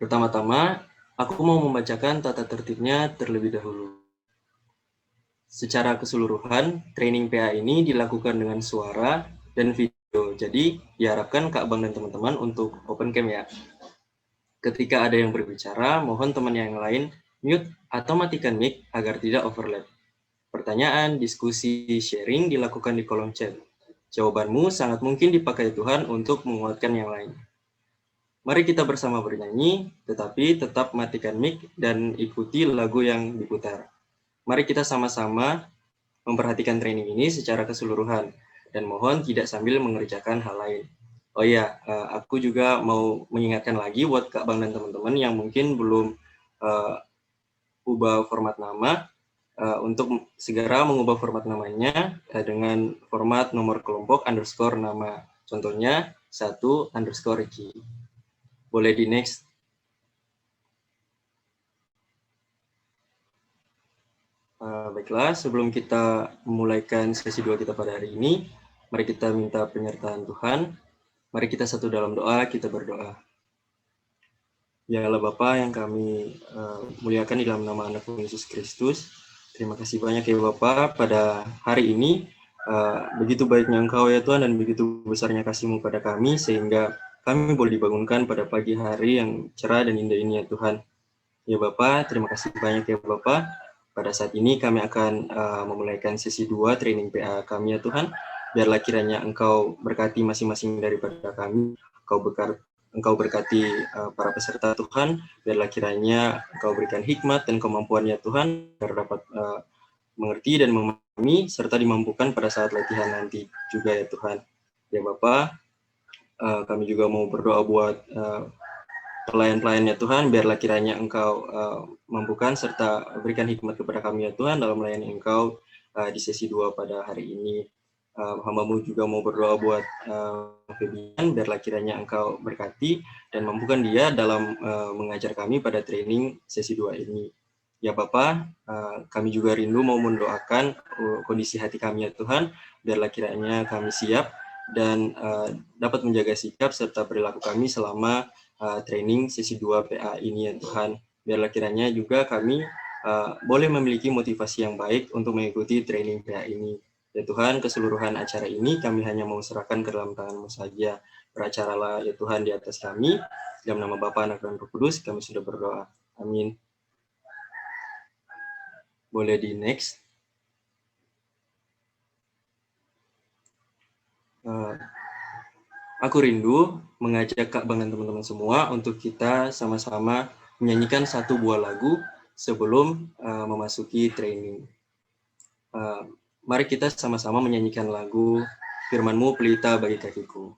Pertama-tama, aku mau membacakan tata tertibnya terlebih dahulu. Secara keseluruhan, training PA ini dilakukan dengan suara dan video. Jadi, diharapkan Kak Bang dan teman-teman untuk open cam ya. Ketika ada yang berbicara, mohon teman yang lain mute atau matikan mic agar tidak overlap. Pertanyaan, diskusi, sharing dilakukan di kolom chat. Jawabanmu sangat mungkin dipakai Tuhan untuk menguatkan yang lain. Mari kita bersama bernyanyi, tetapi tetap matikan mic dan ikuti lagu yang diputar. Mari kita sama-sama memperhatikan training ini secara keseluruhan, dan mohon tidak sambil mengerjakan hal lain. Oh iya, aku juga mau mengingatkan lagi buat Kak Bang dan teman-teman yang mungkin belum ubah format nama, untuk segera mengubah format namanya dengan format nomor kelompok underscore nama. Contohnya 1_Ricky. Boleh di next. Baiklah, sebelum kita memulaikan sesi 2 kita pada hari ini, mari kita minta penyertaan Tuhan. Mari kita satu dalam doa, kita berdoa. Ya Allah Bapa yang kami muliakan di dalam nama Anak-Mu Yesus Kristus, terima kasih banyak ya Bapa pada hari ini. Begitu baiknya Engkau ya Tuhan, dan begitu besarnya kasih-Mu pada kami, sehingga kami boleh dibangunkan pada pagi hari yang cerah dan indah ini ya Tuhan. Ya Bapak, terima kasih banyak ya Bapak. Pada saat ini kami akan memulaikan sesi 2 training PA kami ya Tuhan. Biarlah kiranya Engkau berkati masing-masing daripada kami. Engkau berkati para peserta Tuhan. Biarlah kiranya Engkau berikan hikmat dan kemampuan ya Tuhan, agar dapat mengerti dan memahami, serta dimampukan pada saat latihan nanti juga ya Tuhan. Ya Bapak, kami juga mau berdoa buat pelayan-pelayan ya Tuhan, biarlah kiranya Engkau mampukan serta berikan hikmat kepada kami ya Tuhan dalam melayani Engkau di sesi 2 pada hari ini. Hamba-Mu juga mau berdoa buat Febian, biarlah kiranya Engkau berkati dan mampukan dia dalam mengajar kami pada training sesi 2 ini. Ya Bapa, kami juga rindu mau mendoakan kondisi hati kami ya Tuhan, biarlah kiranya kami siap dan dapat menjaga sikap serta perilaku kami selama training sesi 2 PA ini ya Tuhan. Biarlah kiranya juga kami boleh memiliki motivasi yang baik untuk mengikuti training PA ini. Ya Tuhan, keseluruhan acara ini kami hanya mau serahkan ke dalam tangan-Mu saja. Beracaralah ya Tuhan di atas kami. Dalam nama Bapa, Anak, dan Roh Kudus kami sudah berdoa. Amin. Boleh di next. Aku rindu mengajak Kak Bang dan teman-teman semua untuk kita sama-sama menyanyikan satu buah lagu sebelum memasuki training. Mari kita sama-sama menyanyikan lagu Firman-Mu Pelita Bagi Kakiku.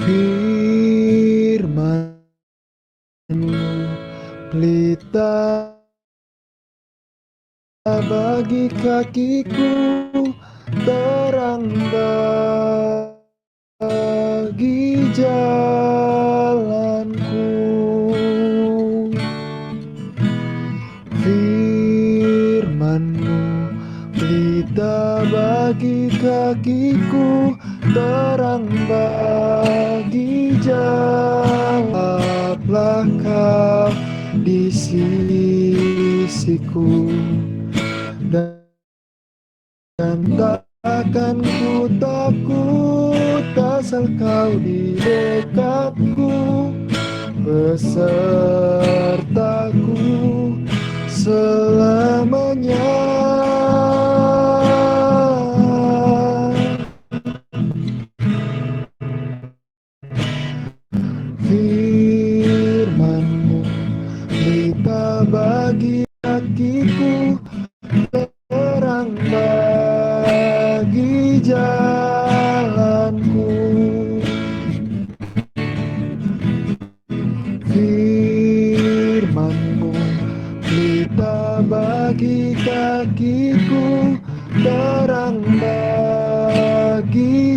Firman-Mu pelita bagi kakiku, terang bagi jalanku. Firman-Mu pelita bagi kakiku, terang bagi jalan. Tetaplah Kau di sisiku, dan takkan ku takut asal Kau di dekatku, besertaku selamanya. Firman-Mu pelita bagi kakiku, terang bagi jalanku.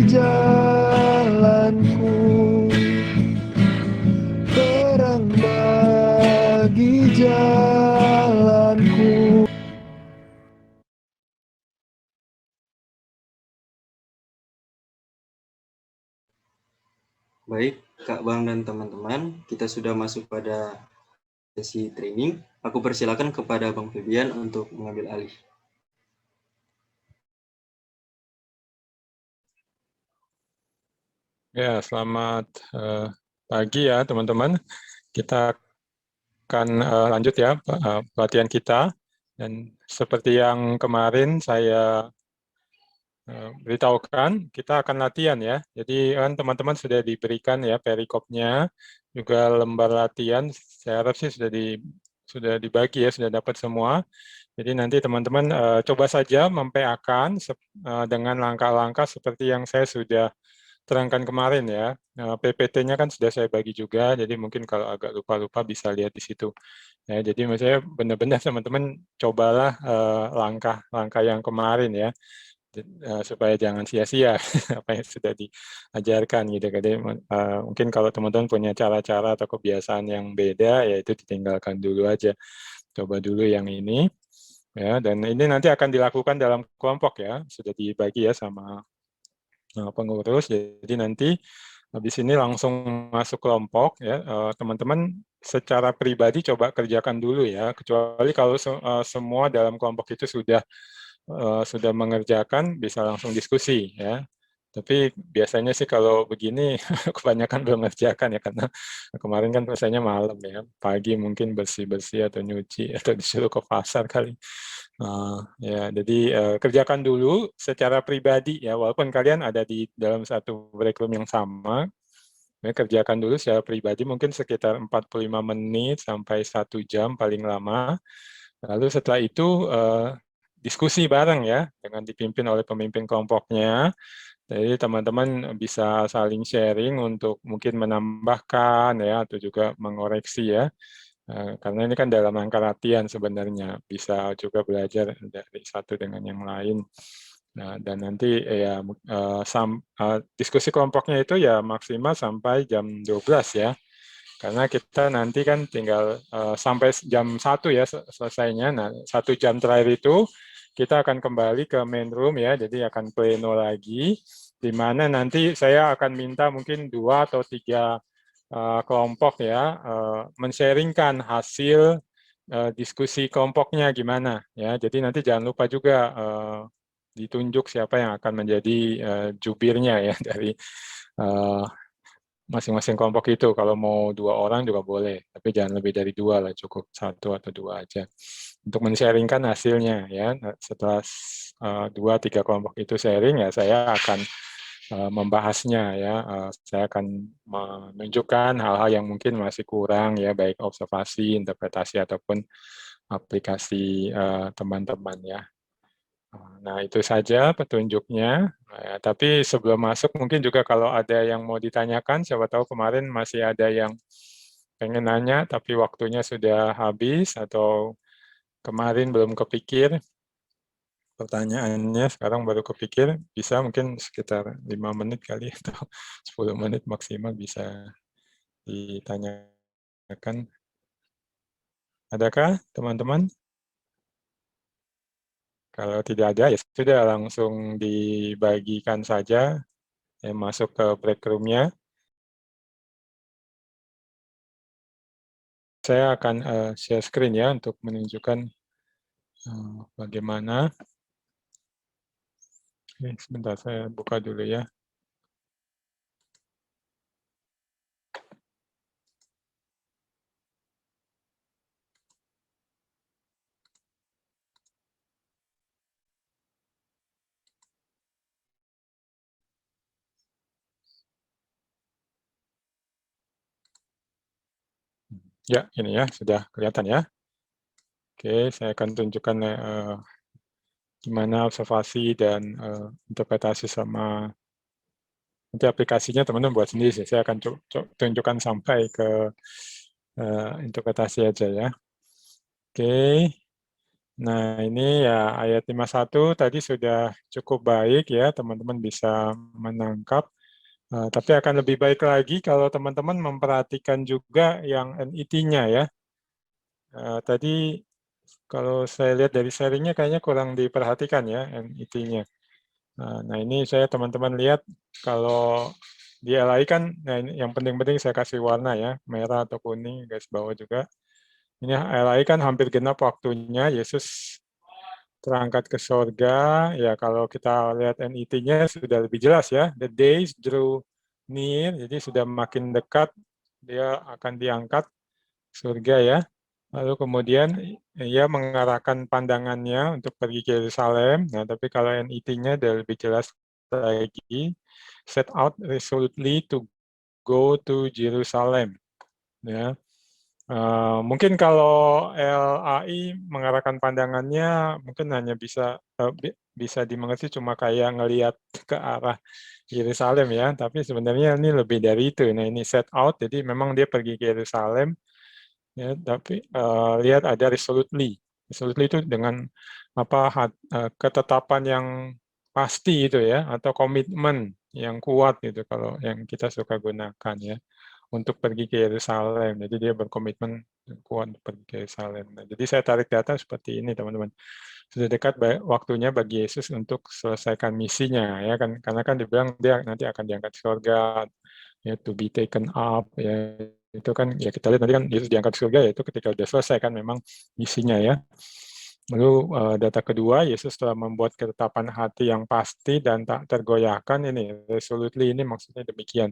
jalanku, terang bagi jalanku. Baik, Kak Bang dan teman-teman, kita sudah masuk pada sesi training. Aku persilakan kepada Bang Febian untuk mengambil alih. Ya, selamat pagi ya teman-teman. Kita akan lanjut ya pelatihan kita. Dan seperti yang kemarin saya beritahukan, kita akan latihan ya. Jadi kan teman-teman sudah diberikan ya perikopnya, juga lembar latihan. Saya harap sih sudah dibagi ya, sudah dapat semua. Jadi nanti teman-teman coba saja mempeakan dengan langkah-langkah seperti yang saya sudah terangkan kemarin ya. PPT-nya kan sudah saya bagi juga, jadi mungkin kalau agak lupa-lupa bisa lihat di situ. Ya, jadi maksudnya benar-benar teman-teman cobalah langkah-langkah yang kemarin ya, supaya jangan sia-sia apa yang sudah diajarkan gitu. Jadi mungkin kalau teman-teman punya cara-cara atau kebiasaan yang beda, ya itu ditinggalkan dulu aja. Coba dulu yang ini. Ya, dan ini nanti akan dilakukan dalam kelompok ya, sudah dibagi ya sama pengurus. Jadi nanti habis ini langsung masuk kelompok ya, teman-teman secara pribadi coba kerjakan dulu ya, kecuali kalau semua dalam kelompok itu sudah mengerjakan bisa langsung diskusi ya. Tapi biasanya sih kalau begini kebanyakan belum mengerjakan ya, karena kemarin kan biasanya malam ya, pagi mungkin bersih-bersih atau nyuci atau disuruh ke pasar kali. Ya, jadi kerjakan dulu secara pribadi ya, walaupun kalian ada di dalam satu break room yang sama, ya, kerjakan dulu secara pribadi mungkin sekitar 45 menit sampai 1 jam paling lama. Lalu setelah itu diskusi bareng ya, dengan dipimpin oleh pemimpin kelompoknya. Jadi teman-teman bisa saling sharing untuk mungkin menambahkan ya, atau juga mengoreksi ya. Karena ini kan dalam rangka latihan sebenarnya, bisa juga belajar dari satu dengan yang lain. Nah, dan nanti ya diskusi kelompoknya itu ya maksimal sampai jam 12 ya. Karena kita nanti kan tinggal sampai jam 1 ya selesainya. Nah, 1 jam terakhir itu kita akan kembali ke main room ya, jadi akan pleno lagi, di mana nanti saya akan minta mungkin 2 atau 3 kelompok ya, men-sharingkan hasil diskusi kelompoknya gimana ya. Jadi nanti jangan lupa juga ditunjuk siapa yang akan menjadi jubirnya ya dari masing-masing kelompok itu. Kalau mau 2 orang juga boleh, tapi jangan lebih dari 2 lah, cukup 1 atau 2 aja. Untuk men-sharingkan hasilnya ya. Setelah 2-3 kelompok itu sharing ya, saya akan membahasnya ya. Saya akan menunjukkan hal-hal yang mungkin masih kurang ya, baik observasi, interpretasi ataupun aplikasi teman-teman ya. Nah, itu saja petunjuknya. Ya, tapi sebelum masuk mungkin juga kalau ada yang mau ditanyakan, siapa tahu kemarin masih ada yang pengen nanya tapi waktunya sudah habis atau kemarin belum kepikir pertanyaannya, sekarang baru kepikir, bisa mungkin sekitar 5 menit kali atau 10 menit maksimal bisa ditanyakan. Adakah teman-teman? Kalau tidak ada ya sudah langsung dibagikan saja, masuk ke break room-nya. Saya akan share screen ya untuk menunjukkan bagaimana. Sebentar saya buka dulu ya. Ya, ini ya, sudah kelihatan ya. Oke, saya akan tunjukkan gimana observasi dan interpretasi sama nanti aplikasinya teman-teman buat sendiri sih. Saya akan tunjukkan sampai ke interpretasi aja ya. Oke, Nah, ini ya ayat 51 tadi sudah cukup baik ya, teman-teman bisa menangkap. Tapi akan lebih baik lagi kalau teman-teman memperhatikan juga yang NET-nya ya. Tadi kalau saya lihat dari sharingnya kayaknya kurang diperhatikan ya NET-nya. Nah, ini saya teman-teman lihat kalau di LI kan, nah ini yang penting-penting saya kasih warna ya, merah atau kuning, garis bawah juga. Ini LI kan hampir genap waktunya, Yesus terangkat ke sorga. Ya kalau kita lihat NET-nya sudah lebih jelas ya, the days drew near, jadi sudah makin dekat dia akan diangkat surga ya. Lalu kemudian ia mengarahkan pandangannya untuk pergi ke Yerusalem. Nah, tapi kalau NET-nya udah lebih jelas lagi, set out resolutely to go to Jerusalem. Ya, mungkin kalau LAI mengarahkan pandangannya mungkin hanya bisa dimengerti cuma kayak ngelihat ke arah Yerusalem ya, tapi sebenarnya ini lebih dari itu. Nah, ini set out, jadi memang dia pergi ke Yerusalem ya, tapi lihat ada resolutely. Resolutely itu dengan ketetapan yang pasti itu ya, atau komitmen yang kuat gitu kalau yang kita suka gunakan ya, untuk pergi ke Yerusalem. Jadi dia berkomitmen kuat untuk pergi ke Yerusalem. Nah, jadi saya tarik data seperti ini teman-teman. Sudah dekat waktunya bagi Yesus untuk selesaikan misinya ya kan, karena kan dibilang dia nanti akan diangkat ke surga ya, to be taken up ya, itu kan ya kita lihat nanti kan Yesus diangkat ke surga ya itu ketika sudah selesai kan memang misinya ya. Lalu data kedua, Yesus telah membuat ketetapan hati yang pasti dan tak tergoyahkan. Ini resolutely ini maksudnya demikian.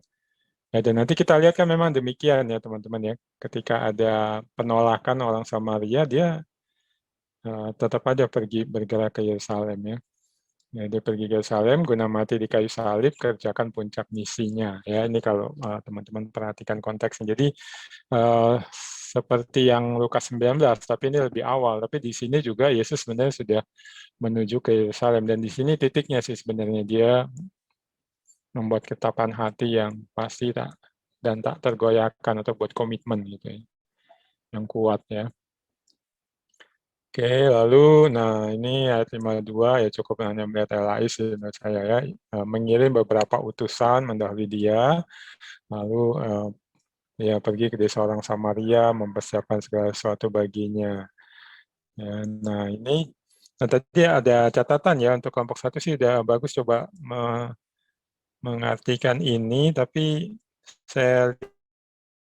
Ya, dan nanti kita lihat kan memang demikian ya teman-teman ya. Ketika ada penolakan orang Samaria, dia tetap aja pergi bergerak ke Yerusalem ya. Ya, dia pergi ke Yerusalem guna mati di kayu salib, kerjakan puncak misinya. Ya, ini kalau teman-teman perhatikan konteksnya. Jadi seperti yang Lukas 19, tapi ini lebih awal. Tapi di sini juga Yesus sebenarnya sudah menuju ke Yerusalem, dan di sini titiknya sih sebenarnya dia membuat ketetapan hati yang pasti dan tak tergoyahkan, atau buat komitmen gitu ya, yang kuat ya. Oke, lalu nah ini ayat 52 ya, cukup hanya melihat LAI sih menurut saya ya. Mengirim beberapa utusan mendahului dia, lalu ya pergi ke desa orang Samaria, mempersiapkan segala sesuatu baginya. Ya, nah ini, nah tadi ada catatan ya untuk kelompok satu sih udah bagus, coba mengartikan ini, tapi saya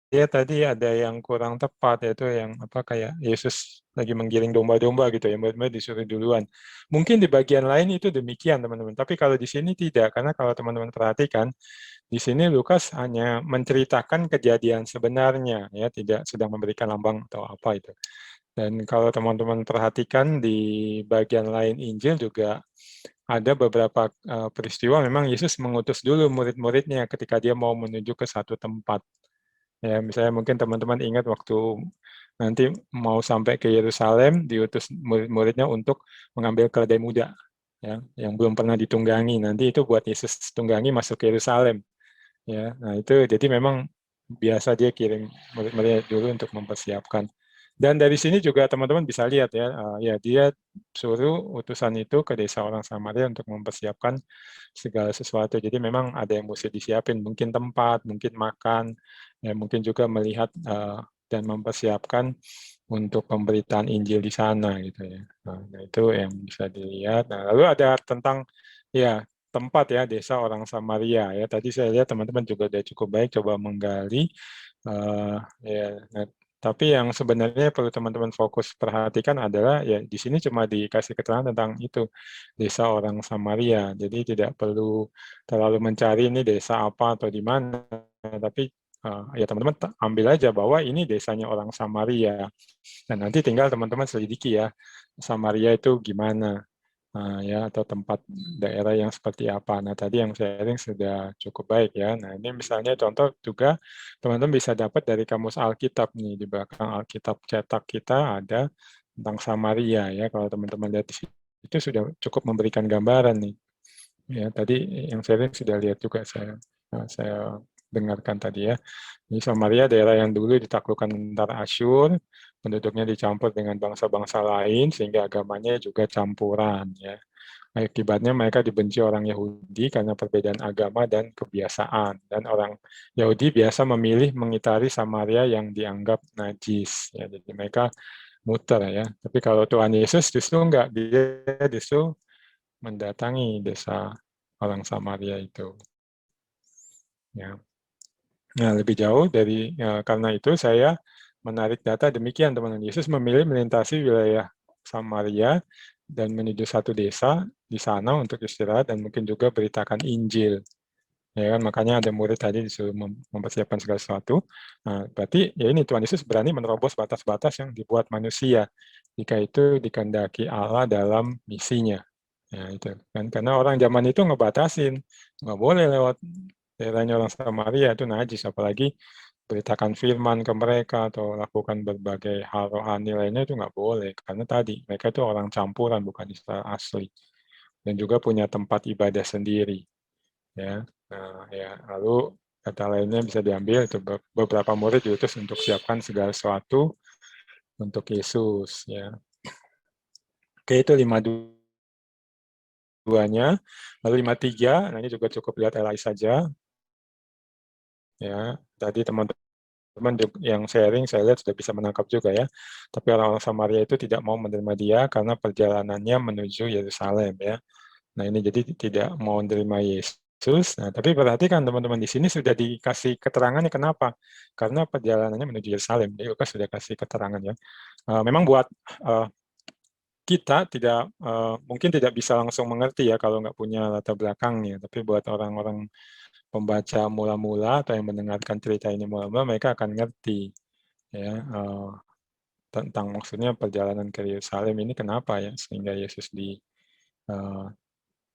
lihat tadi ada yang kurang tepat, yaitu yang kayak Yesus lagi menggiring domba-domba gitu ya, murid-murid disuruh duluan. Mungkin di bagian lain itu demikian teman-teman, tapi kalau di sini tidak, karena kalau teman-teman perhatikan di sini Lukas hanya menceritakan kejadian sebenarnya ya, tidak sedang memberikan lambang atau apa itu. Dan kalau teman-teman perhatikan di bagian lain Injil juga ada beberapa peristiwa memang Yesus mengutus dulu murid-muridnya ketika dia mau menuju ke satu tempat. Ya, misalnya mungkin teman-teman ingat waktu nanti mau sampai ke Yerusalem, diutus murid-muridnya untuk mengambil keledai muda, ya, yang belum pernah ditunggangi. Nanti itu buat Yesus tunggangi masuk ke Yerusalem. Ya, nah itu jadi memang biasa dia kirim murid-muridnya dulu untuk mempersiapkan. Dan dari sini juga teman-teman bisa lihat ya, ya dia suruh utusan itu ke desa orang Samaria untuk mempersiapkan segala sesuatu. Jadi memang ada yang mesti disiapin, mungkin tempat, mungkin makan, ya mungkin juga melihat dan mempersiapkan untuk pemberitaan Injil di sana gitu ya. Nah, itu yang bisa dilihat. Nah, lalu ada tentang ya tempat ya, desa orang Samaria ya. Tadi saya lihat teman-teman juga udah cukup baik coba menggali. Ya, nah, tapi yang sebenarnya perlu teman-teman fokus perhatikan adalah ya di sini cuma dikasih keterangan tentang itu, desa orang Samaria. Jadi tidak perlu terlalu mencari ini desa apa atau di mana, tapi ya teman-teman ambil aja bahwa ini desanya orang Samaria. Dan nanti tinggal teman-teman selidiki ya, Samaria itu gimana. Ya, atau tempat daerah yang seperti apa. Nah, tadi yang sharing sudah cukup baik ya. Nah, ini misalnya contoh juga teman-teman bisa dapat dari kamus Alkitab nih, di belakang Alkitab cetak kita ada tentang Samaria ya. Kalau teman-teman lihat di situ itu sudah cukup memberikan gambaran nih. Ya, tadi yang sharing sudah lihat juga saya dengarkan tadi ya. Ini Samaria daerah yang dulu ditaklukkan tentara Asyur, penduduknya dicampur dengan bangsa-bangsa lain sehingga agamanya juga campuran ya. Akibatnya mereka dibenci orang Yahudi karena perbedaan agama dan kebiasaan. Dan orang Yahudi biasa memilih mengitari Samaria yang dianggap najis. Ya, jadi mereka muter ya. Tapi kalau Tuhan Yesus justru enggak, dia justru mendatangi desa orang Samaria itu. Ya. Nah, lebih jauh karena itu saya menarik data demikian, teman-teman. Yesus memilih melintasi wilayah Samaria dan menuju satu desa di sana untuk istirahat dan mungkin juga beritakan Injil. Ya kan, makanya ada murid tadi disuruh mempersiapkan segala sesuatu. Nah, berarti ya ini Tuhan Yesus berani menerobos batas-batas yang dibuat manusia jika itu dikehendaki Allah dalam misinya. Ya, itu kan karena orang zaman itu ngebatasin, nggak boleh lewat daerahnya orang Samaria, itu najis, apalagi beritakan firman ke mereka atau lakukan berbagai hal rohani lainnya itu nggak boleh, karena tadi mereka itu orang campuran bukan Israel asli, dan juga punya tempat ibadah sendiri. Ya, nah, ya lalu kata lainnya bisa diambil itu beberapa murid diutus untuk siapkan segala sesuatu untuk Yesus. Ya, oke itu 52-nya, lalu 53, nah ini juga cukup lihat Eli saja. Ya, tadi teman-teman yang sharing saya lihat sudah bisa menangkap juga ya. Tapi orang-orang Samaria itu tidak mau menerima dia karena perjalanannya menuju Yerusalem ya. Nah, ini jadi tidak mau menerima Yesus. Nah, tapi perhatikan teman-teman di sini sudah dikasih keterangannya kenapa? Karena perjalanannya menuju Yerusalem. Jadi Lukas sudah kasih keterangan ya. Memang buat kita mungkin tidak bisa langsung mengerti ya kalau nggak punya latar belakangnya. Tapi buat orang-orang pembaca mula-mula atau yang mendengarkan cerita ini mula-mula, mereka akan ngerti ya tentang maksudnya perjalanan ke Yerusalem ini kenapa ya sehingga Yesus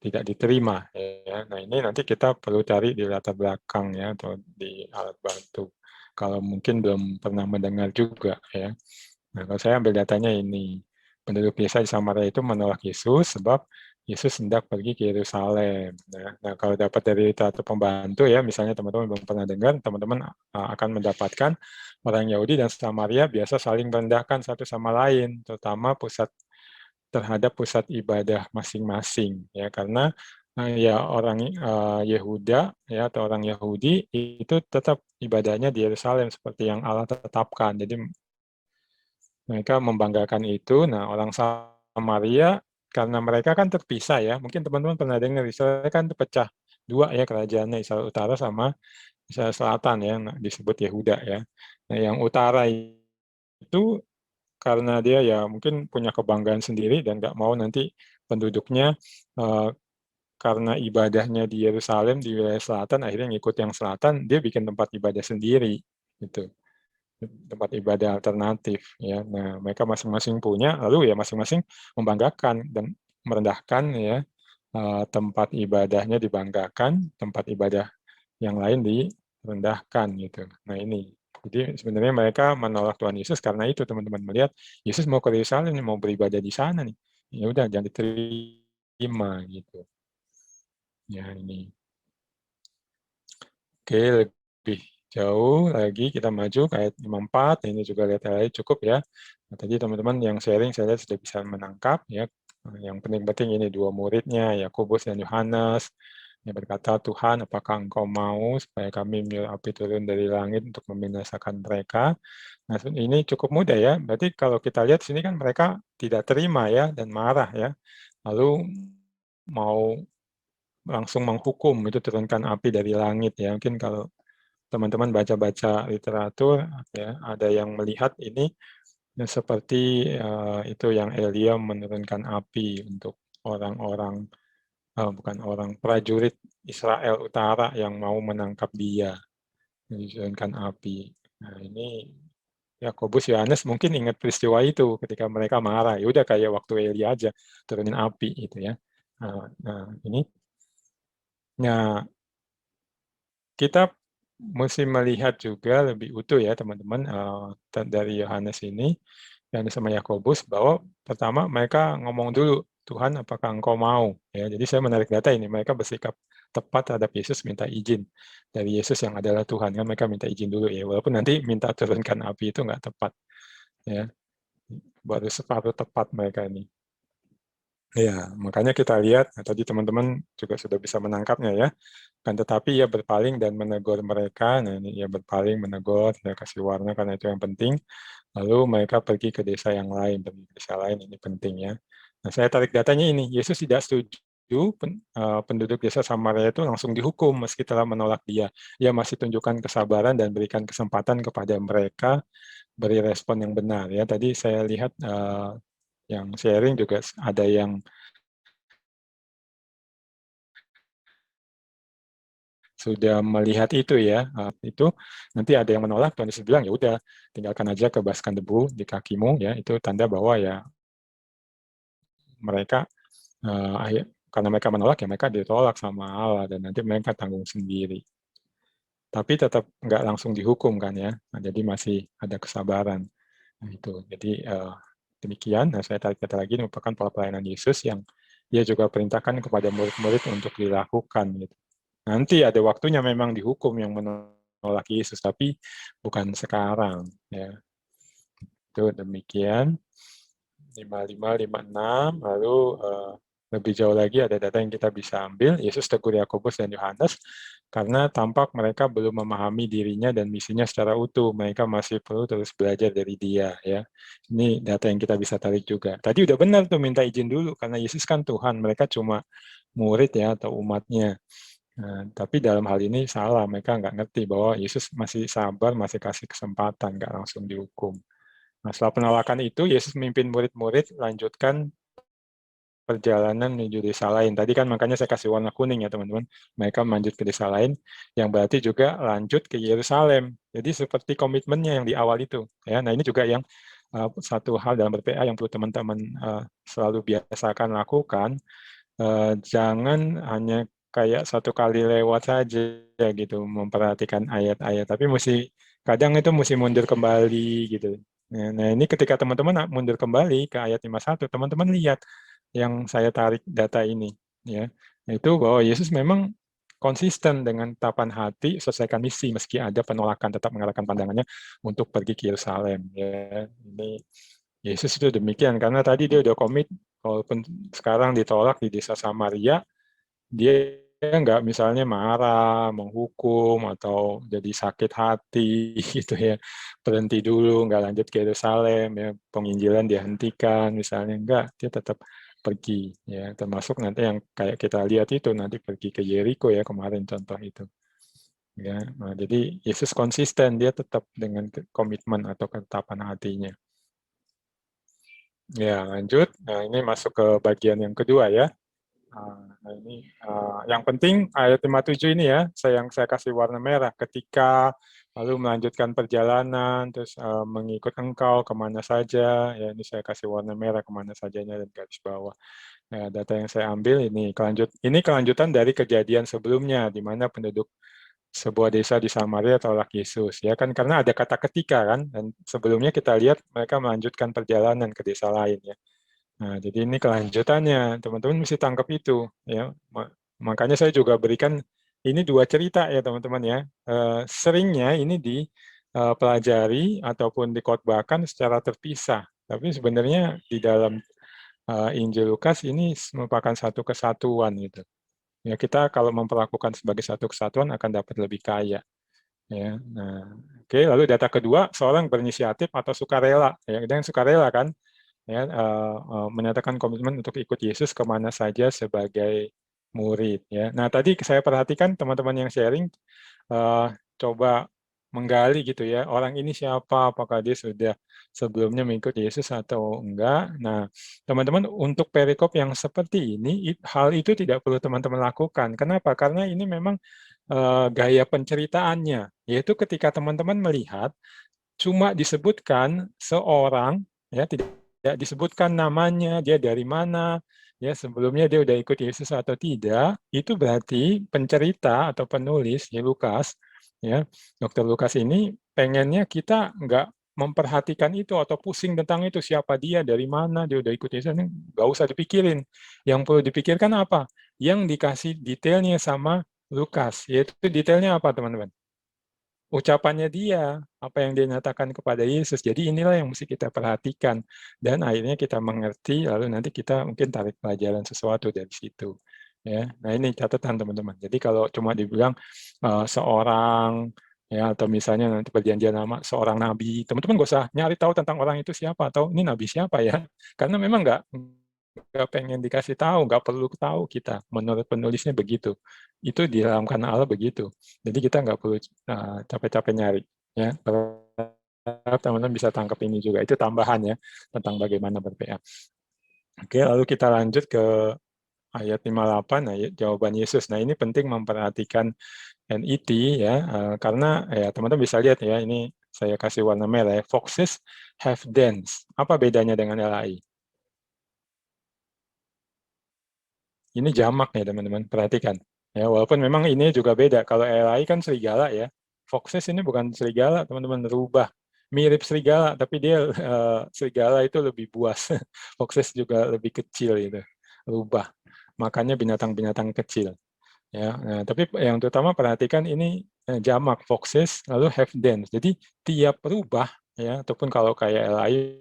tidak diterima ya. Nah, ini nanti kita perlu cari di latar belakang ya atau di alat bantu. Kalau mungkin belum pernah mendengar juga ya. Nah, kalau saya ambil datanya ini, penduduk desa di Samaria itu menolak Yesus sebab Yesus hendak pergi ke Yerusalem. Nah, kalau dapat dari literatur pembantu ya, misalnya teman-teman belum pernah dengar, teman-teman akan mendapatkan orang Yahudi dan Samaria biasa saling merendahkan satu sama lain, terutama terhadap pusat ibadah masing-masing ya, karena ya orang Yehuda ya atau orang Yahudi itu tetap ibadahnya di Yerusalem seperti yang Allah tetapkan. Jadi mereka membanggakan itu. Nah, orang Samaria karena mereka kan terpisah ya. Mungkin teman-teman pernah dengar Israel kan terpecah dua ya kerajaannya, Israel Utara sama Israel Selatan ya, disebut Yehuda ya. Nah, yang utara itu karena dia ya mungkin punya kebanggaan sendiri dan nggak mau nanti penduduknya karena ibadahnya di Yerusalem di wilayah selatan akhirnya ngikut yang selatan, dia bikin tempat ibadah sendiri gitu, tempat ibadah alternatif ya. Nah, mereka masing-masing punya, lalu ya masing-masing membanggakan dan merendahkan ya, tempat ibadahnya dibanggakan, tempat ibadah yang lain direndahkan gitu. Nah, ini jadi sebenarnya mereka menolak Tuhan Yesus karena itu, teman-teman, melihat Yesus mau ke Yerusalem, mau beribadah di sana nih. Ya udah jangan diterima gitu. Ya ini. Oke, lebih jauh lagi kita maju ke ayat 54. Ini juga lihat ayat cukup ya. Nah, tadi teman-teman yang sharing saya lihat sudah bisa menangkap ya. Yang penting-penting ini dua muridnya, Yakobus dan Yohanes. Yang berkata, Tuhan, apakah Engkau mau supaya kami menyuruh api turun dari langit untuk membinasakan mereka? Nah, ini cukup mudah ya. Berarti kalau kita lihat sini kan mereka tidak terima ya dan marah ya. Lalu mau langsung menghukum itu turunkan api dari langit ya. Mungkin kalau teman-teman baca-baca literatur ya, ada yang melihat ini seperti itu yang Elia menurunkan api untuk orang-orang bukan orang prajurit Israel Utara yang mau menangkap dia, diturunkan api. Nah, ini Yakobus Yohanes mungkin ingat peristiwa itu ketika mereka marah. Ya udah kayak waktu Elia aja turunin api itu ya. Nah, ini nah kita mesti melihat juga lebih utuh ya teman-teman dari Yohanes ini dan sama Yakobus bahwa pertama mereka ngomong dulu, Tuhan apakah Engkau mau? Ya, jadi saya menarik data ini, mereka bersikap tepat terhadap Yesus, minta izin dari Yesus yang adalah Tuhan, kan mereka minta izin dulu ya, walaupun nanti minta turunkan api itu nggak tepat. ya. Baru separuh tepat mereka ini. Ya, makanya kita lihat, tadi teman-teman juga sudah bisa menangkapnya ya. Kan tetapi ia berpaling dan menegur mereka. Nah, ini ia berpaling, menegur, saya kasih warna karena itu yang penting. Lalu mereka pergi ke desa yang lain, pergi ke desa lain, ini penting ya. Nah, saya tarik datanya ini, Yesus tidak setuju penduduk desa Samaria itu langsung dihukum meski telah menolak dia. Ia masih tunjukkan kesabaran dan berikan kesempatan kepada mereka beri respon yang benar ya. Tadi saya lihat yang sharing juga ada yang sudah melihat itu ya, itu nanti ada yang menolak, Tuhan Yesus bilang ya udah tinggalkan aja, kebaskan debu di kakimu ya, itu tanda bahwa ya mereka karena mereka menolak ya mereka ditolak sama Allah dan nanti mereka tanggung sendiri. Tapi tetap nggak langsung dihukum kan ya, nah, jadi masih ada kesabaran. Nah, itu jadi demikian. Nah, saya tarik kata lagi ini merupakan pola pelayanan Yesus yang dia juga perintahkan kepada murid-murid untuk dilakukan. Gitu. Nanti ada waktunya memang dihukum yang menolak Yesus, tapi bukan sekarang. Ya. Itu demikian. 55, 56, lalu lebih jauh lagi ada data yang kita bisa ambil. Yesus tegur Yakobus dan Yohanes karena tampak mereka belum memahami dirinya dan misinya secara utuh. Mereka masih perlu terus belajar dari dia. Ya, ini data yang kita bisa tarik juga. Tadi udah benar tuh minta izin dulu karena Yesus kan Tuhan. Mereka cuma murid ya atau umatnya. Nah, tapi dalam hal ini salah. Mereka nggak ngerti bahwa Yesus masih sabar, masih kasih kesempatan, nggak langsung dihukum. Nah, setelah penolakan itu, Yesus memimpin murid-murid lanjutkan perjalanan menuju desa lain. Tadi kan makanya saya kasih warna kuning ya teman-teman. Mereka lanjut ke desa lain, yang berarti juga lanjut ke Yerusalem. Jadi seperti komitmennya yang di awal itu. Ya, nah ini juga yang satu hal dalam ber-PA yang perlu teman-teman selalu biasakan lakukan. Jangan hanya kayak satu kali lewat saja gitu, memperhatikan ayat-ayat. Tapi kadang itu mesti mundur kembali gitu. Nah, ini ketika teman-teman mundur kembali ke ayat 51, teman-teman lihat yang saya tarik data ini ya. Itu bahwa Yesus memang konsisten dengan tapan hati selesaikan misi meski ada penolakan, tetap mengarahkan pandangannya untuk pergi ke Yerusalem ya. Ini Yesus itu demikian karena tadi dia udah komit walaupun sekarang ditolak di desa Samaria, dia nggak misalnya marah, menghukum, atau jadi sakit hati gitu ya, berhenti dulu, nggak lanjut ke Yerusalem, ya, penginjilan dihentikan misalnya, nggak, dia tetap pergi, ya, termasuk nanti yang kayak kita lihat itu, nanti pergi ke Yeriko ya, kemarin contoh itu. Ya, nah, jadi Yesus konsisten, dia tetap dengan komitmen atau ketetapan hatinya. Ya, lanjut. Nah, ini masuk ke bagian yang kedua ya. Nah, ini yang penting ayat 57 ini ya, yang saya kasih warna merah. Ketika lalu melanjutkan perjalanan, terus mengikut engkau kemana saja, ya ini saya kasih warna merah kemana sajanya dan garis bawah. Nah, data yang saya ambil ini kelanjutan dari kejadian sebelumnya, di mana penduduk sebuah desa di Samaria tolak Yesus, ya kan karena ada kata ketika kan, dan sebelumnya kita lihat mereka melanjutkan perjalanan ke desa lain ya. Nah, jadi ini kelanjutannya, teman-teman mesti tangkap itu, ya. Makanya saya juga berikan ini dua cerita ya teman-teman ya. Seringnya ini dipelajari ataupun dikotbahkan secara terpisah, tapi sebenarnya di dalam Injil Lukas ini merupakan satu kesatuan gitu. Ya kita kalau memperlakukan sebagai satu kesatuan akan dapat lebih kaya. Ya, nah, oke. Lalu data kedua, seorang berinisiatif atau sukarela. Ya, yang sukarela kan, ya, menyatakan komitmen untuk ikut Yesus kemana saja sebagai murid. Ya. Nah, tadi saya perhatikan teman-teman yang sharing coba menggali gitu ya, orang ini siapa, apakah dia sudah sebelumnya mengikut Yesus atau enggak. Nah, teman-teman untuk perikop yang seperti ini, hal itu tidak perlu teman-teman lakukan. Kenapa? Karena ini memang gaya penceritaannya, yaitu ketika teman-teman melihat cuma disebutkan seorang, ya tidak disebutkan namanya, dia dari mana, ya sebelumnya dia udah ikut Yesus atau tidak, itu berarti pencerita atau penulis ya Lukas, ya Dokter Lukas ini pengennya kita nggak memperhatikan itu atau pusing tentang itu siapa dia, dari mana dia udah ikut Yesus, nggak usah dipikirin. Yang perlu dipikirkan apa? Yang dikasih detailnya sama Lukas, yaitu detailnya apa teman-teman? ucapannya dia, apa yang dia nyatakan kepada Yesus. Jadi inilah yang mesti kita perhatikan. Dan akhirnya kita mengerti, lalu nanti kita mungkin tarik pelajaran sesuatu dari situ. Ya, nah ini catatan teman-teman. Jadi kalau cuma dibilang seorang, ya, atau misalnya nanti perjanjian lama seorang nabi, teman-teman gak usah nyari tahu tentang orang itu siapa atau ini nabi siapa ya, karena memang nggak pengen dikasih tahu, nggak perlu tahu kita. Menurut penulisnya begitu. Itu di dalam karena Allah begitu. Jadi kita nggak perlu capek-capek nyari. Ya, teman-teman bisa tangkap ini juga. Itu tambahan ya tentang bagaimana ber-PA. Oke, lalu kita lanjut ke ayat 58, nah, jawaban Yesus. Nah, ini penting memperhatikan NET ya, karena ya teman-teman bisa lihat ya, ini saya kasih warna merah ya, foxes have dens. Apa bedanya dengan LAI? Ini jamak ya teman-teman, perhatikan. Ya, walaupun memang ini juga beda. Kalau LAI kan serigala ya. Foxes ini bukan serigala, teman-teman, rubah. Mirip serigala, tapi dia serigala itu lebih buas. Foxes juga lebih kecil itu, rubah. Makanya binatang-binatang kecil. Ya, nah, tapi yang terutama perhatikan ini jamak foxes lalu have dens. Jadi tiap rubah ya, ataupun kalau kayak LAI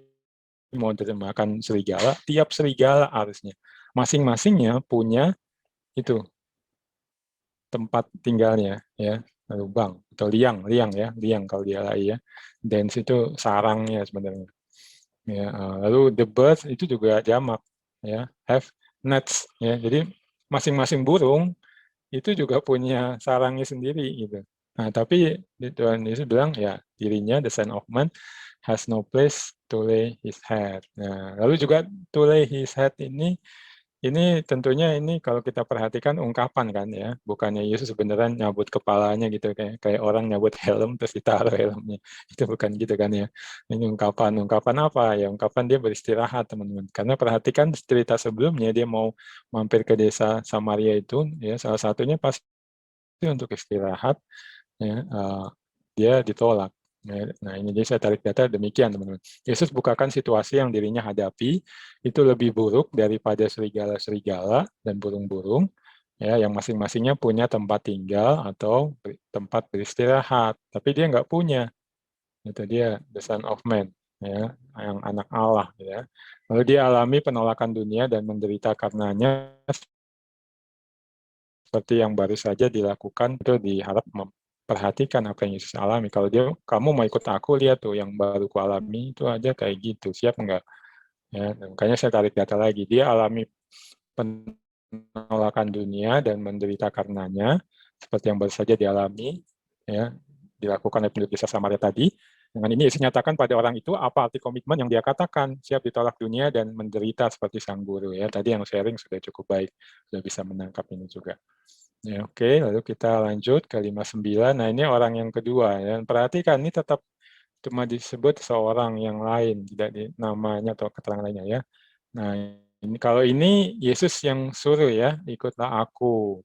mau terjemahkan serigala, tiap serigala harusnya masing-masingnya punya itu tempat tinggalnya ya, lubang atau liang liang ya, liang kalau dia LAI ya. Dens itu sarangnya sebenarnya. Ya, lalu the birds itu juga jamak ya, have nets ya. Jadi masing-masing burung itu juga punya sarangnya sendiri gitu. Nah, tapi Tuhan Yesus bilang ya dirinya the Son of Man has no place to lay his head. Nah, lalu juga to lay his head ini tentunya ini kalau kita perhatikan ungkapan kan ya, bukannya Yesus beneran nyabut kepalanya gitu kayak orang nyabut helm terus ditaruh helmnya. Itu bukan gitu kan ya. Ini ungkapan apa ya? Ungkapan dia beristirahat teman-teman. Karena perhatikan cerita sebelumnya dia mau mampir ke desa Samaria itu ya, salah satunya pasti untuk istirahat ya, dia ditolak. Nah, ini jadi saya tarik data demikian, teman-teman. Yesus bukakan situasi yang dirinya hadapi itu lebih buruk daripada serigala-serigala dan burung-burung, ya, yang masing-masingnya punya tempat tinggal atau tempat beristirahat. Tapi dia nggak punya. Itu dia, the Son of Man, ya, yang anak Allah. Ya. Lalu dia alami penolakan dunia dan menderita karenanya seperti yang baru saja dilakukan, itu diharap memperhatikan apa yang Yesus alami. Kalau dia, kamu mau ikut aku, lihat tuh yang baru ku alami itu aja kayak gitu, siap enggak? Ya, makanya saya tarik data lagi. Dia alami penolakan dunia dan menderita karenanya, seperti yang baru saja dialami, ya, dilakukan oleh penduduk desa Samaria tadi. Dengan ini Yesus nyatakan pada orang itu apa arti komitmen yang dia katakan, siap ditolak dunia dan menderita seperti sang guru. Ya, tadi yang sharing sudah cukup baik, sudah bisa menangkap ini juga. Ya, oke, lalu kita lanjut ke 59. Nah, ini orang yang kedua. Dan perhatikan, ini tetap cuma disebut seorang yang lain, tidak di namanya atau keterangan lainnya ya. Nah, ini kalau ini Yesus yang suruh ya, ikutlah aku.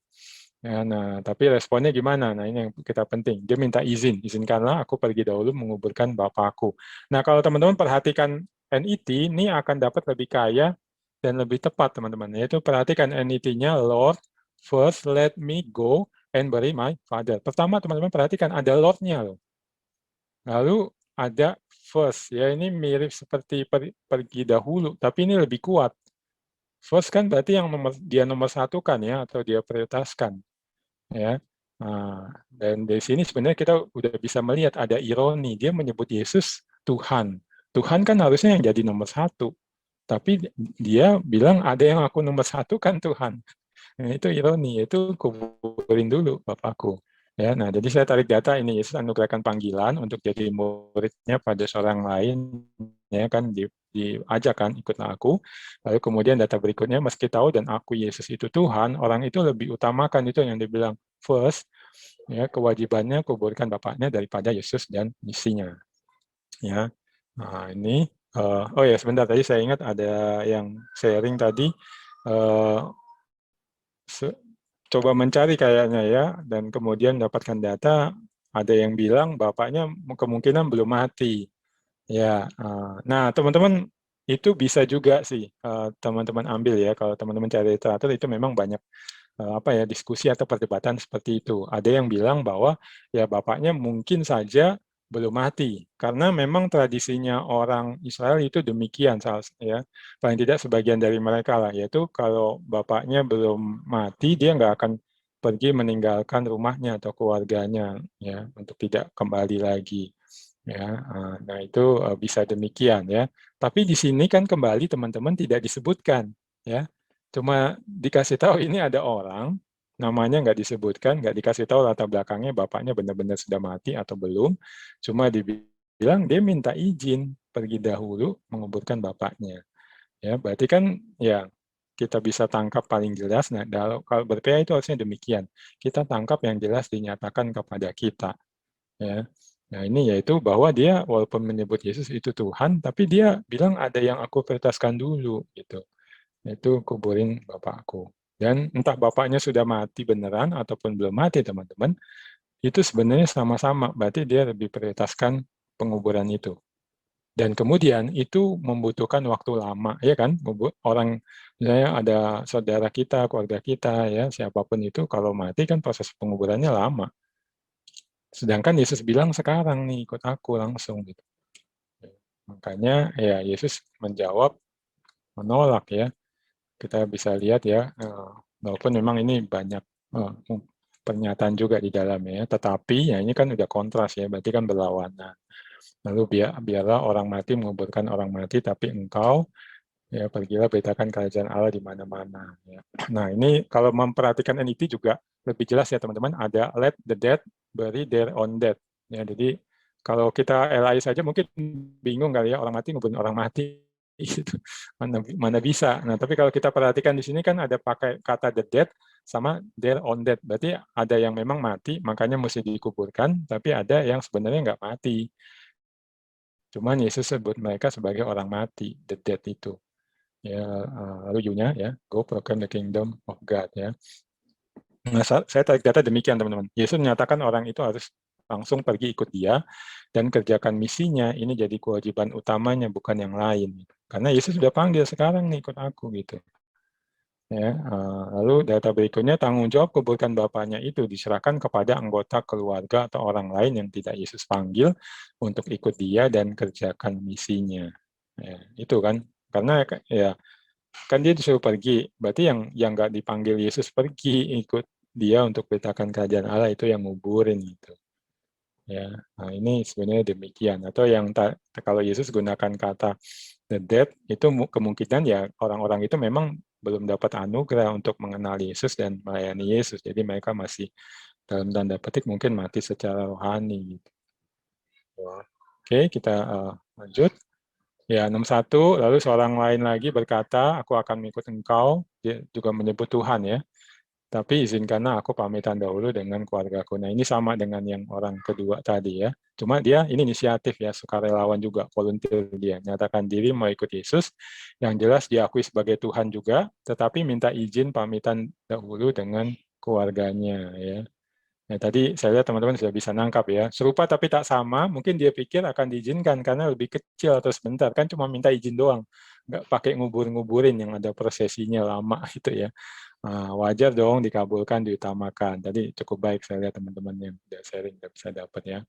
Ya, nah, tapi responnya gimana? Nah, ini yang kita penting. Dia minta izin, izinkanlah aku pergi dahulu menguburkan Bapakku. Nah, kalau teman-teman perhatikan NET, ini akan dapat lebih kaya dan lebih tepat, teman-teman. Yaitu perhatikan NET-nya, Lord, first let me go and bury my father. Pertama, teman-teman perhatikan, ada Lord-nya loh. Lalu ada first, ya ini mirip seperti pergi dahulu, tapi ini lebih kuat. First kan berarti yang dia nomor satu kan ya, atau dia prioritaskan. Ya. Nah, dan dari sini sebenarnya kita udah bisa melihat ada ironi. Dia menyebut Yesus Tuhan. Tuhan kan harusnya yang jadi nomor satu. Tapi dia bilang ada yang aku nomor satu kan Tuhan. Nah, itu ironi, itu kuburin dulu Bapakku. Ya, nah jadi saya tarik data ini Yesus anugerahkan panggilan untuk jadi muridnya pada seorang lain, ya kan diajak kan ikutlah aku. Lalu kemudian data berikutnya meski tahu dan aku Yesus itu Tuhan, orang itu lebih utamakan itu yang dibilang first, ya kewajibannya kuburkan bapaknya daripada Yesus dan misinya. Ya, nah ini oh ya sebentar tadi saya ingat ada yang sharing tadi. Coba mencari kayaknya ya, dan kemudian dapatkan data, ada yang bilang bapaknya kemungkinan belum mati. Ya, nah teman-teman itu bisa juga sih teman-teman ambil ya, kalau teman-teman cari literatur itu memang banyak diskusi atau perdebatan seperti itu. Ada yang bilang bahwa ya bapaknya mungkin saja belum mati, karena memang tradisinya orang Israel itu demikian, ya paling tidak sebagian dari mereka lah, yaitu kalau bapaknya belum mati dia nggak akan pergi meninggalkan rumahnya atau keluarganya, ya untuk tidak kembali lagi. Ya, nah itu bisa demikian ya. Tapi di sini kan kembali teman-teman tidak disebutkan, ya. Cuma dikasih tahu ini ada orang, namanya nggak disebutkan, nggak dikasih tahu latar belakangnya bapaknya benar-benar sudah mati atau belum. Cuma dibilang dia minta izin pergi dahulu menguburkan bapaknya. Ya, berarti kan ya kita bisa tangkap paling jelas. Nah, kalau berPA itu harusnya demikian. Kita tangkap yang jelas dinyatakan kepada kita. Ya. Nah, ini yaitu bahwa dia walaupun menyebut Yesus itu Tuhan, tapi dia bilang ada yang aku prioritaskan dulu gitu. Itu kuburin bapakku. Dan entah bapaknya sudah mati beneran ataupun belum mati, teman-teman, itu sebenarnya sama-sama. Berarti dia lebih prioritaskan penguburan itu. Dan kemudian itu membutuhkan waktu lama, ya kan? Orang, misalnya ada saudara kita, keluarga kita, ya siapapun itu, kalau mati kan proses penguburannya lama. Sedangkan Yesus bilang sekarang nih, ikut aku langsung gitu. Makanya ya Yesus menjawab, menolak ya. Kita bisa lihat ya, walaupun memang ini banyak pernyataan juga di dalamnya, tetapi ya ini kan udah kontras ya, berarti kan berlawanan. Lalu biarlah orang mati menguburkan orang mati, tapi engkau ya pergilah beritakan kerajaan Allah di mana-mana. Ya. Nah ini kalau memperhatikan NIV juga lebih jelas ya teman-teman, ada let the dead bury their own dead. Ya, jadi kalau kita LAI saja mungkin bingung kali ya, orang mati nguburin orang mati. Itu mana bisa. Nah, tapi kalau kita perhatikan di sini kan ada pakai kata the dead sama their own dead. Berarti ada yang memang mati, makanya mesti dikuburkan, tapi ada yang sebenarnya nggak mati. Cuman Yesus sebut mereka sebagai orang mati, the dead itu. Ya, lalu U-nya ya, go proclaim the kingdom of God ya. Nah, saya tarik data demikian teman-teman. Yesus menyatakan orang itu harus langsung pergi ikut dia dan kerjakan misinya, ini jadi kewajiban utamanya bukan yang lain. Karena Yesus sudah panggil sekarang nih ikut aku gitu. Ya, lalu data berikutnya tanggung jawab kuburkan bapaknya itu diserahkan kepada anggota keluarga atau orang lain yang tidak Yesus panggil untuk ikut dia dan kerjakan misinya. Ya, itu kan karena ya kan dia disuruh pergi, berarti yang nggak dipanggil Yesus pergi ikut dia untuk beritakan kerajaan Allah itu yang nguburin gitu. Ya, nah ini sebenarnya demikian. Atau yang kalau Yesus gunakan kata the dead itu kemungkinan ya orang-orang itu memang belum dapat anugerah untuk mengenal Yesus dan melayani Yesus. Jadi mereka masih dalam tanda petik mungkin mati secara rohani. Gitu. Oke, kita lanjut. Ya, nomor 1, lalu seorang lain lagi berkata, aku akan mengikut engkau. Dia juga menyebut Tuhan ya. Tapi izinkanlah aku pamitan dahulu dengan keluargaku. Nah, ini sama dengan yang orang kedua tadi ya. Cuma dia ini inisiatif ya, sukarelawan juga, volunteer dia. Nyatakan diri mau ikut Yesus. Yang jelas diakui sebagai Tuhan juga, tetapi minta izin pamitan dahulu dengan keluarganya ya. Nah, tadi saya lihat teman-teman sudah bisa nangkap ya. Serupa tapi tak sama, mungkin dia pikir akan diizinkan karena lebih kecil atau sebentar. Kan cuma minta izin doang. Nggak pakai ngubur-nguburin yang ada prosesinya lama gitu ya. Wajar dong dikabulkan, diutamakan. Tadi cukup baik saya lihat teman-teman yang sudah sharing, sudah bisa dapat ya.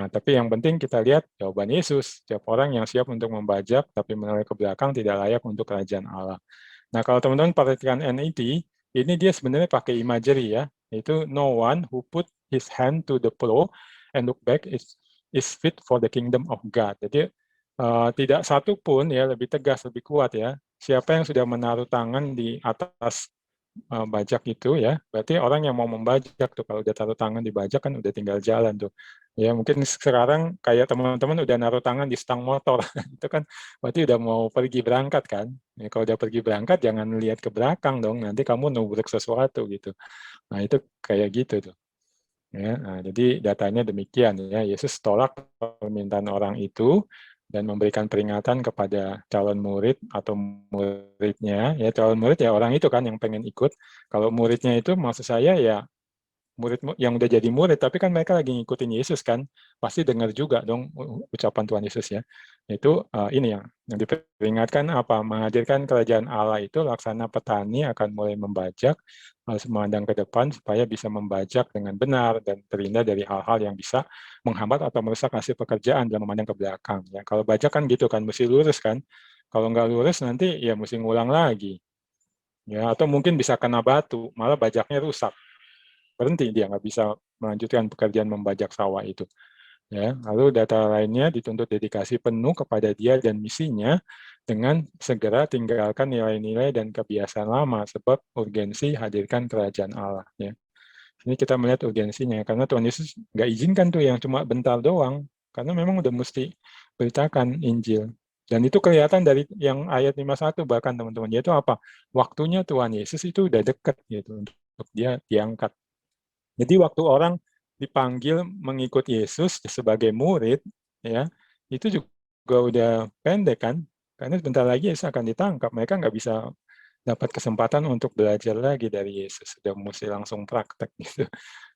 Tapi yang penting kita lihat jawaban Yesus. Setiap orang yang siap untuk membajak tapi menoleh ke belakang tidak layak untuk kerajaan Allah. Nah, kalau teman-teman perhatikan NET, ini dia sebenarnya pakai imagery ya. Itu no one who put his hand to the plow and look back is fit for the kingdom of God. Jadi tidak satu pun ya lebih tegas, lebih kuat ya. Siapa yang sudah menaruh tangan di atas bajak itu ya, berarti orang yang mau membajak tuh kalau udah taruh tangan di bajak kan udah tinggal jalan tuh. Ya mungkin sekarang kayak teman-teman udah naruh tangan di stang motor itu kan berarti udah mau pergi berangkat kan. Ya, kalau udah pergi berangkat jangan lihat ke belakang dong, nanti kamu nubruk sesuatu gitu. Nah itu kayak gitu tuh. Ya, jadi datanya demikian ya. Yesus tolak permintaan orang itu dan memberikan peringatan kepada calon murid atau muridnya. Ya calon murid ya orang itu kan yang pengen ikut. Kalau muridnya itu maksud saya ya murid yang udah jadi murid, tapi kan mereka lagi ngikutin Yesus kan, pasti dengar juga dong ucapan Tuhan Yesus ya. Itu ini yang diperingatkan apa? Menghadirkan kerajaan Allah itu laksana petani akan mulai membajak, harus memandang ke depan supaya bisa membajak dengan benar dan terhindar dari hal-hal yang bisa menghambat atau merusak hasil pekerjaan dalam memandang ke belakang. Ya, kalau bajak kan gitu kan, mesti lurus kan. Kalau nggak lurus nanti ya mesti ngulang lagi. Ya, atau mungkin bisa kena batu, malah bajaknya rusak. Berhenti dia nggak bisa melanjutkan pekerjaan membajak sawah itu. Ya, lalu data lainnya dituntut dedikasi penuh kepada dia dan misinya dengan segera tinggalkan nilai-nilai dan kebiasaan lama sebab urgensi hadirkan kerajaan Allah. Ya. Ini kita melihat urgensinya karena Tuhan Yesus nggak izinkan tuh yang cuma bentar doang karena memang udah mesti beritakan Injil. Dan itu kelihatan dari yang ayat 51 bahkan teman-teman, yaitu apa? Waktunya Tuhan Yesus itu udah dekat gitu untuk dia diangkat. Jadi waktu orang dipanggil mengikut Yesus sebagai murid, ya itu juga udah pendek kan, karena sebentar lagi Yesus akan ditangkap. Mereka nggak bisa dapat kesempatan untuk belajar lagi dari Yesus, sudah mesti langsung praktek gitu.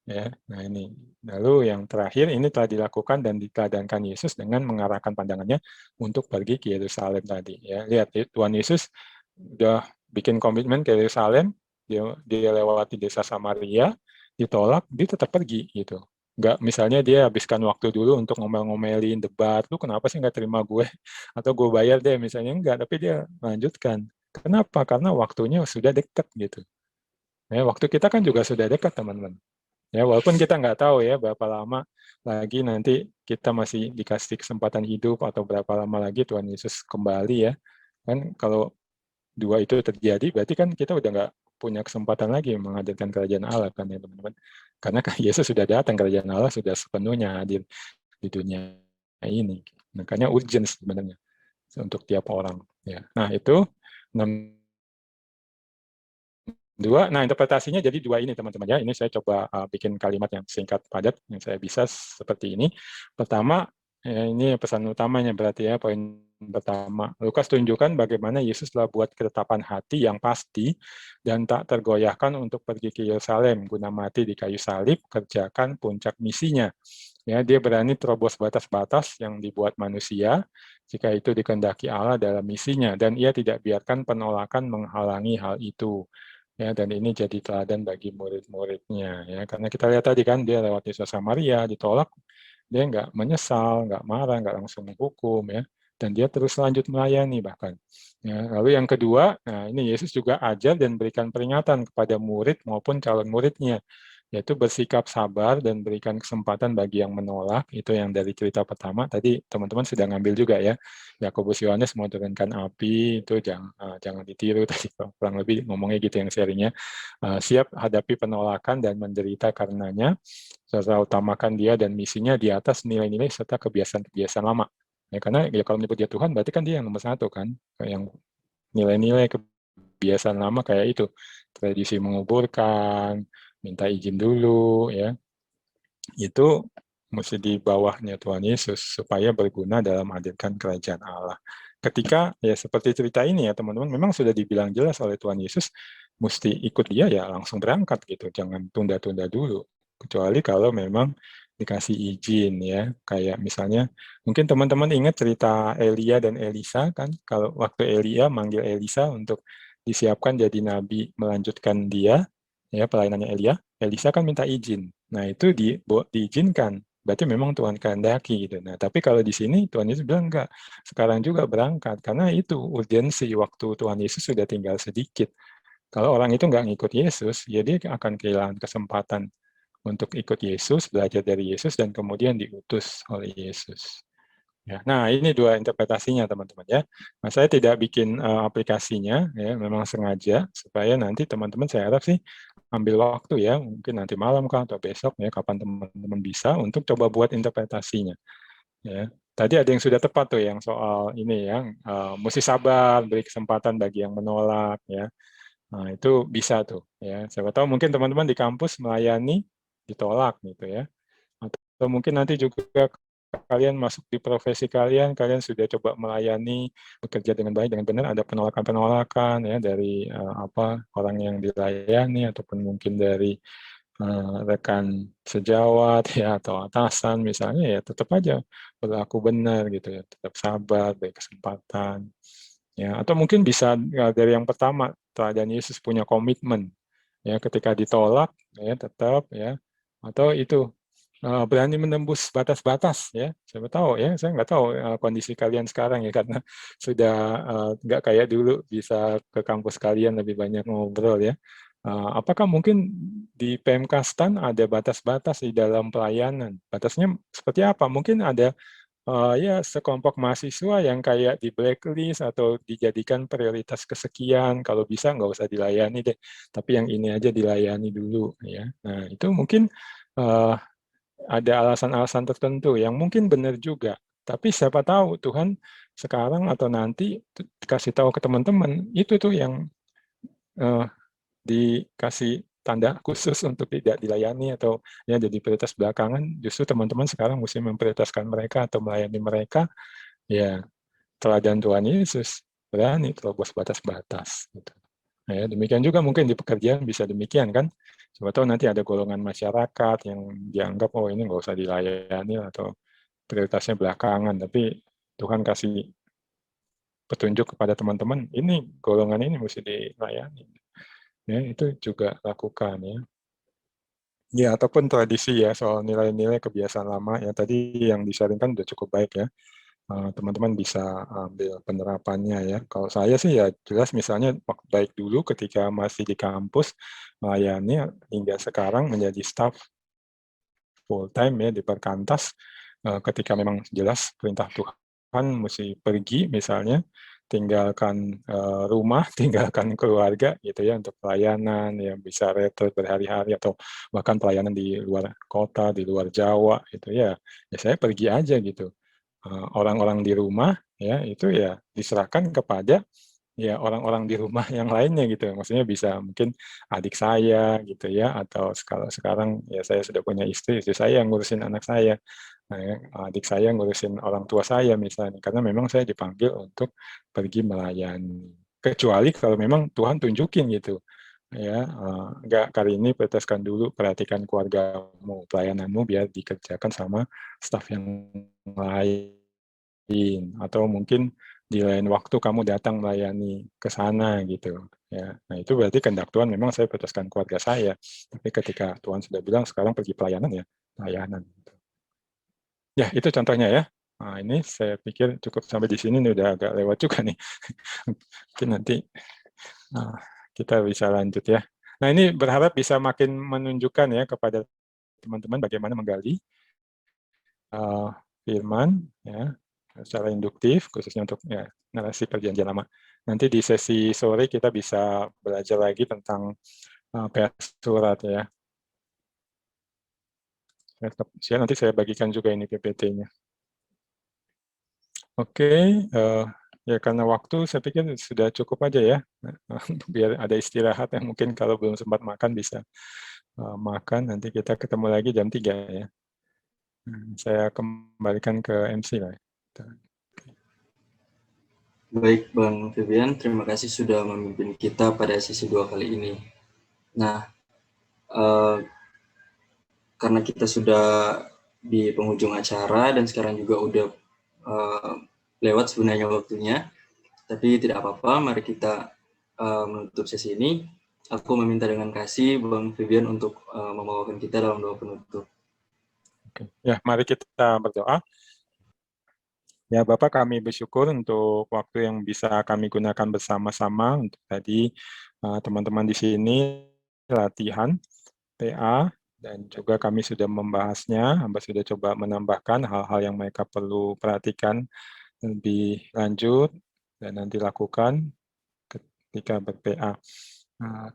Ya, nah ini. Lalu yang terakhir ini telah dilakukan dan diteladankan Yesus dengan mengarahkan pandangannya untuk pergi ke Yerusalem tadi. Ya, lihat Tuhan Yesus udah bikin komitmen ke Yerusalem, dia lewati desa Samaria, ditolak, dia tetap pergi gitu. Nggak, misalnya dia habiskan waktu dulu untuk ngomel-ngomelin, debat, lu kenapa sih nggak terima gue? Atau gue bayar deh, misalnya enggak, tapi dia lanjutkan. Kenapa? Karena waktunya sudah dekat gitu. Ya, waktu kita kan juga sudah dekat, teman-teman. Ya, walaupun kita nggak tahu ya berapa lama lagi nanti kita masih dikasih kesempatan hidup atau berapa lama lagi Tuhan Yesus kembali ya. Kan kalau dua itu terjadi, berarti kan kita udah nggak punya kesempatan lagi menghadirkan kerajaan Allah kan ya teman-teman. Karena Yesus sudah datang, kerajaan Allah sudah sepenuhnya hadir di dunia ini. Makanya urgent sebenarnya untuk tiap orang. Ya. Nah itu 2. Nah, interpretasinya jadi 2 ini, teman-teman ya. Ini saya coba bikin kalimat yang singkat padat yang saya bisa seperti ini. Pertama, ini pesan utamanya berarti ya, poin pertama. Lukas tunjukkan bagaimana Yesus telah buat ketetapan hati yang pasti dan tak tergoyahkan untuk pergi ke Yerusalem guna mati di kayu salib, kerjakan puncak misinya. Ya, dia berani terobos batas-batas yang dibuat manusia jika itu dikehendaki Allah dalam misinya dan ia tidak biarkan penolakan menghalangi hal itu. Ya, dan ini jadi teladan bagi murid-muridnya. Ya, karena kita lihat tadi kan dia lewat desa Samaria ditolak, dia nggak menyesal, nggak marah, nggak langsung menghukum ya, dan dia terus lanjut melayani bahkan. Ya, lalu yang kedua, nah ini Yesus juga ajar dan berikan peringatan kepada murid maupun calon muridnya, yaitu bersikap sabar dan berikan kesempatan bagi yang menolak. Itu yang dari cerita pertama tadi teman-teman sudah ngambil juga ya. Yakobus Yohanes mau turunkan api itu jangan ditiru tadi kurang lebih ngomongnya gitu yang sharingnya. Siap hadapi penolakan dan menderita karenanya, serta utamakan dia dan misinya di atas nilai-nilai serta kebiasaan-kebiasaan lama. Ya, karena ya kalau menyebut dia Tuhan berarti kan dia yang nomor satu kan, yang nilai-nilai kebiasaan lama kayak itu, tradisi menguburkan, minta izin dulu ya, itu mesti di bawahnya Tuhan Yesus supaya berguna dalam menghadirkan kerajaan Allah. Ketika ya seperti cerita ini ya teman-teman, memang sudah dibilang jelas oleh Tuhan Yesus mesti ikut dia ya langsung berangkat gitu, jangan tunda-tunda dulu. Kecuali kalau memang dikasih izin ya, kayak misalnya mungkin teman-teman ingat cerita Elia dan Elisa kan, kalau waktu Elia manggil Elisa untuk disiapkan jadi nabi melanjutkan dia ya pelayanannya Elia, Elisa kan minta izin. Nah, itu diizinkan. Berarti memang Tuhan kehendaki gitu. Nah, tapi kalau di sini Tuhan Yesus bilang enggak, sekarang juga berangkat karena itu urgensi waktu Tuhan Yesus sudah tinggal sedikit. Kalau orang itu nggak ngikut Yesus, ya dia akan kehilangan kesempatan untuk ikut Yesus, belajar dari Yesus, dan kemudian diutus oleh Yesus. Ya, nah ini 2 interpretasinya teman-teman ya. Nah, saya tidak bikin aplikasinya ya, memang sengaja supaya nanti teman-teman saya harap sih ambil waktu ya, mungkin nanti malam kah atau besok ya, kapan teman-teman bisa untuk coba buat interpretasinya. Ya, tadi ada yang sudah tepat tuh yang soal ini ya, mesti sabar, beri kesempatan bagi yang menolak ya. Nah itu bisa tuh ya. Siapa tahu mungkin teman-teman di kampus melayani ditolak gitu ya. Atau mungkin nanti juga kalian masuk di profesi kalian, kalian sudah coba melayani, bekerja dengan baik, dengan benar, ada penolakan-penolakan ya dari orang yang dilayani ataupun mungkin dari rekan sejawat ya atau atasan misalnya, ya tetap aja berlaku benar gitu ya, tetap sabar, beri kesempatan ya. Atau mungkin bisa ya, dari yang pertama, teladan Yesus punya komitmen ya, ketika ditolak ya tetap ya, atau itu berani menembus batas-batas ya. Siapa tahu ya, saya nggak tahu kondisi kalian sekarang ya, karena sudah nggak kayak dulu bisa ke kampus kalian lebih banyak ngobrol ya. Apakah mungkin di PMK STAN ada batas-batas di dalam pelayanan? Batasnya seperti apa? Mungkin ada ya sekelompok mahasiswa yang kayak di blacklist atau dijadikan prioritas kesekian, kalau bisa nggak usah dilayani deh, tapi yang ini aja dilayani dulu ya. Nah itu mungkin ada alasan-alasan tertentu yang mungkin benar juga, tapi siapa tahu Tuhan sekarang atau nanti kasih tahu ke teman-teman itu tuh yang eh, dikasih tanda khusus untuk tidak dilayani atau ya jadi prioritas belakangan. Justru teman-teman sekarang mesti memprioritaskan mereka atau melayani mereka. Ya, teladan Tuhan Yesus berani terobos batas-batas. Gitu. Nah, ya, demikian juga mungkin di pekerjaan bisa demikian kan. Coba tahu nanti ada golongan masyarakat yang dianggap oh ini nggak usah dilayani atau prioritasnya belakangan, tapi Tuhan kasih petunjuk kepada teman-teman ini golongan ini mesti dilayani. Ya, itu juga lakukan ya. Ya, ataupun tradisi ya soal nilai-nilai kebiasaan lama ya tadi yang disaringkan udah cukup baik ya. Teman-teman bisa ambil penerapannya ya. Kalau saya sih ya jelas misalnya baik dulu ketika masih di kampus melayani hingga sekarang menjadi staff full time ya di Perkantas, ketika memang jelas perintah Tuhan mesti pergi misalnya, tinggalkan rumah, tinggalkan keluarga gitu ya untuk pelayanan yang bisa retret berhari-hari atau bahkan pelayanan di luar kota, di luar Jawa gitu ya. Ya saya pergi aja gitu. Orang-orang di rumah ya itu ya diserahkan kepada ya orang-orang di rumah yang lainnya gitu. Maksudnya bisa mungkin adik saya gitu ya, atau sekarang ya saya sudah punya istri saya yang ngurusin anak saya. Nah, ya, adik saya ngurusin orang tua saya misalnya, karena memang saya dipanggil untuk pergi melayani. Kecuali kalau memang Tuhan tunjukin gitu, ya enggak kali ini prioritaskan dulu perhatikan keluargamu, pelayananmu biar dikerjakan sama staf yang lain, atau mungkin di lain waktu kamu datang melayani ke sana gitu ya. Nah itu berarti kehendak Tuhan memang saya prioritaskan keluarga saya, tapi ketika Tuhan sudah bilang sekarang pergi pelayanan ya pelayanan gitu. Ya itu contohnya ya. Nah, ini saya pikir cukup sampai di sini, ini udah agak lewat juga nih. Mungkin nanti kita bisa lanjut ya. Nah ini berharap bisa makin menunjukkan ya kepada teman-teman bagaimana menggali firman ya secara induktif, khususnya untuk ya, narasi perjanjian lama. Nanti di sesi sore kita bisa belajar lagi tentang PA surat ya. Nanti saya bagikan juga ini PPT-nya. Oke, ya karena waktu saya pikir sudah cukup aja ya, biar ada istirahat yang mungkin kalau belum sempat makan bisa makan. Nanti kita ketemu lagi jam 3 ya. Saya kembalikan ke MC lah. Baik, Bang Febian, terima kasih sudah memimpin kita pada sesi 2 kali ini. Nah, karena kita sudah di penghujung acara dan sekarang juga udah lewat sebenarnya waktunya, tapi tidak apa-apa, mari kita menutup sesi ini. Aku meminta dengan kasih Bang Febian untuk membawakan kita dalam doa penutup. Oke. Ya, mari kita berdoa. Ya, Bapak, kami bersyukur untuk waktu yang bisa kami gunakan bersama-sama untuk tadi teman-teman di sini latihan PA, dan juga kami sudah membahasnya, hamba sudah coba menambahkan hal-hal yang mereka perlu perhatikan lebih lanjut dan nanti lakukan ketika ber-PA.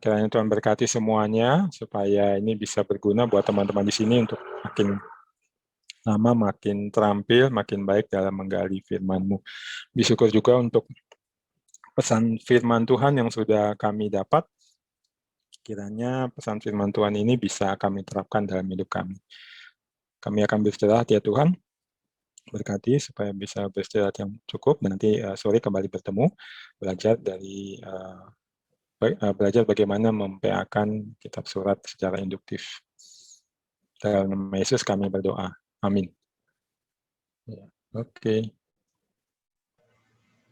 Kiranya Tuhan berkati semuanya supaya ini bisa berguna buat teman-teman di sini untuk makin lama makin terampil, makin baik dalam menggali firman-Mu. Bersyukur juga untuk pesan firman Tuhan yang sudah kami dapat. Kiranya pesan firman Tuhan ini bisa kami terapkan dalam hidup kami. Kami akan beristirahat ya Tuhan. Berkati supaya bisa beristirahat yang cukup. Dan nanti sore kembali bertemu, belajar bagaimana mempeakan kitab surat secara induktif. Dalam nama Yesus kami berdoa. Amin. Ya, oke.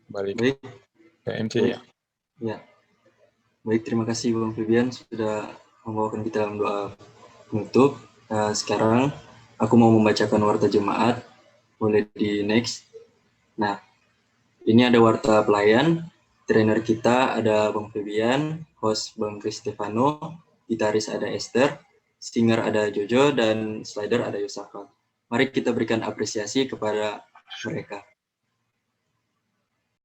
Balik Baik, ke MC baik. ya. Ya. Baik, terima kasih Bang Febian sudah membawakan kita dalam doa penutup. Sekarang aku mau membacakan warta jemaat. Boleh di next. Nah, ini ada warta pelayan. Trainer kita ada Bang Febian, host Bang Cristefano, gitaris ada Esther, singer ada Jojo, dan slider ada Yosafat. Mari kita berikan apresiasi kepada mereka.